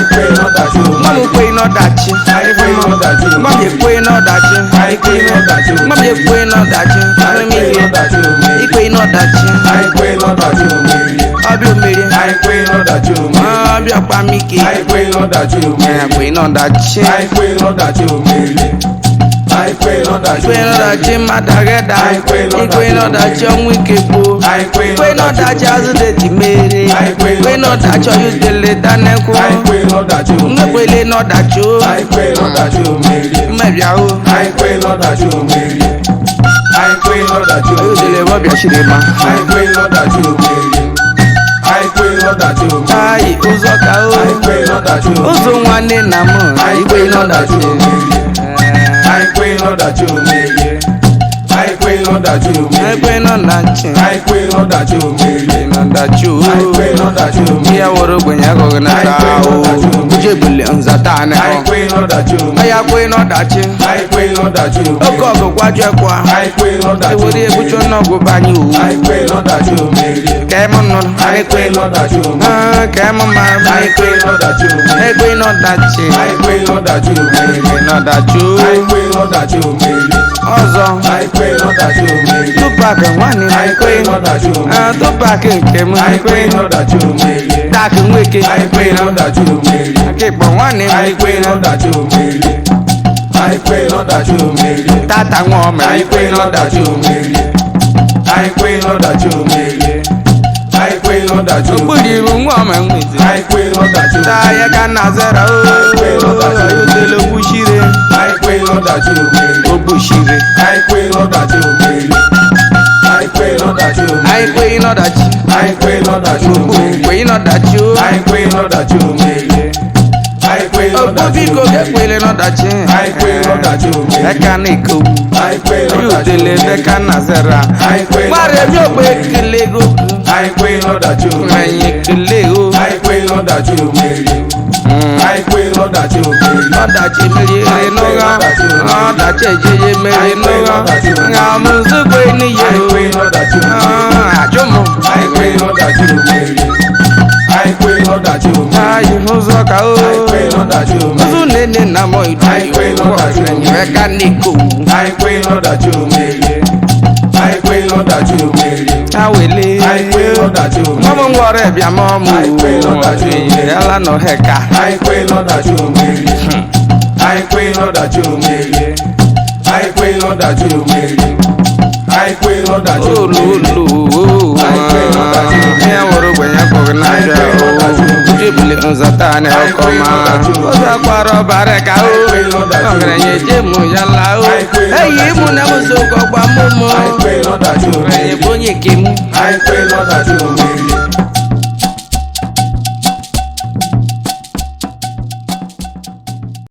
ekwe n'ọdachi o Mama ekwe n'ọdachi ekwe n'ọdachi o Mama ekwe n'ọdachi ekwe n'ọdachi o Mama ekwe n'ọdachi ekwe n'ọdachi o Ikwe n'ọdachi ekwe n'ọdachi o Ọbịa omeri ekwe n'ọdachi o Ọbịa kpamike ekwe n'ọdachi o Ekwe n'ọdachi ekwe n'ọdachi o ekwe n'ọdachi Ikwe n'ọdachi mmadụ agada Ikwe n'ọdachi ọnwụ ike gboo Ikwe n'ọdachi azụ dị mere Ikwe n'ọdachi ọyụdele danekwu ekwe n'ọdachi o Ngekwele n'ọdachi o ekwe n'ọdachi o Mmebịa o ekwe n'ọdachi o ekwe n'ọdachi o Ọyụdele wọbịa shiri ma ekwe n'ọdachi o ekwe n'ọdachi o Ayi ụzọ ka o ekwe n'ọdachi o Ụzọ nwanne nna m Ikwe n'ọdachi ekwe n'ọdachi o ekwe n'ọdachi o Ekwe n'ọdachi ekwe n'ọdachi o n'ọdachi o ekwe n'ọdachi o Ya woro ogbenye agụghị na taa o Uche bule nzata anịkọ ekwe n'ọdachi o Aya kwe n'ọdachi ekwe n'ọdachi o Oke ọgụ gwaju ekwa ekwe n'ọdachi o Ewere ebucho n'ọgụ banye o ekwe n'ọdachi o Ka emu nụrụ ekwe n'ọdachi o Ka emu ma ekwe n'ọdachi o Ekwe n'ọdachi ekwe n'ọdachi o Ekwe n'ọdachi o ekwe n'ọdachi o Ọzọ ekwe n'ọdachi o Tupac nwanne m ekwe n'ọdachi o Tupac nke m ekwe n'ọdachi o Tak nweke ekwe n'ọdachi o Akịkpọ nwanne m ekwe n'ọdachi o ekwe n'ọdachi o Tata nwa ọma ekwe n'ọdachi o ekwe n'ọdachi o ekwe n'ọdachi o Okpuriru nwa ọma nwezi ekwe n'ọdachi o Taa ya ka na zara o Ayodele ogbushire ekwe n'ọdachi o Ogbushire ekwe n'ọdachi o ekwe n'ọdachi o Ekwe n'ọdachi ekwe n'ọdachi o Ekwe n'ọdachi o ekwe n'ọdachi o ekwe Ogbu n'ọdachi biko o ga-ekwele n'ọdachi ekwe n'ọdachi o Eka na-eke ogbu ekwe n'ọdachi Ayodele o deka na zara ekwe Nwere mi ogbe ekele go ekwe n'ọdachi o Anyị ekele o ekwe n'ọdachi o ekwe n'ọdachi o Ọdachi merire n'ụgha Ọdachi ejeje mere n'ụgha Nga m nzugbe n'iyi ekwe n'ọdachi o Ajụmụ ekwe n'ọdachi o ekwe n'ọdachi o Ayi ụzọ ka o ekwe n'ọdachi o Ụzụ nene na mọ idu Ekwe n'ọdachi o Eka na-eke ogbu ekwe n'ọdachi o ekwe n'ọdachi o Awele ekwe n'ọdachi o Mọmụ ngwọrọ bịa mọmụ Ekwe n'ọdachi o Yala nọ heka ekwe n'ọdachi o ekwe n'ọdachi o ekwe n'ọdachi o ekwe n'ọdachi o Ololo Ya woro gbenye kpọgị n'abịa Ujebule nzata anị ọkọma Ụzọ kwara ọbara ka o Ọgaranya ejemu ya la o Eyi mụ na mụzọ gọgba mụmụ ekwe n'ọdachi o Ọgaranya bụ onye ke mụ ekwe n'ọdachi o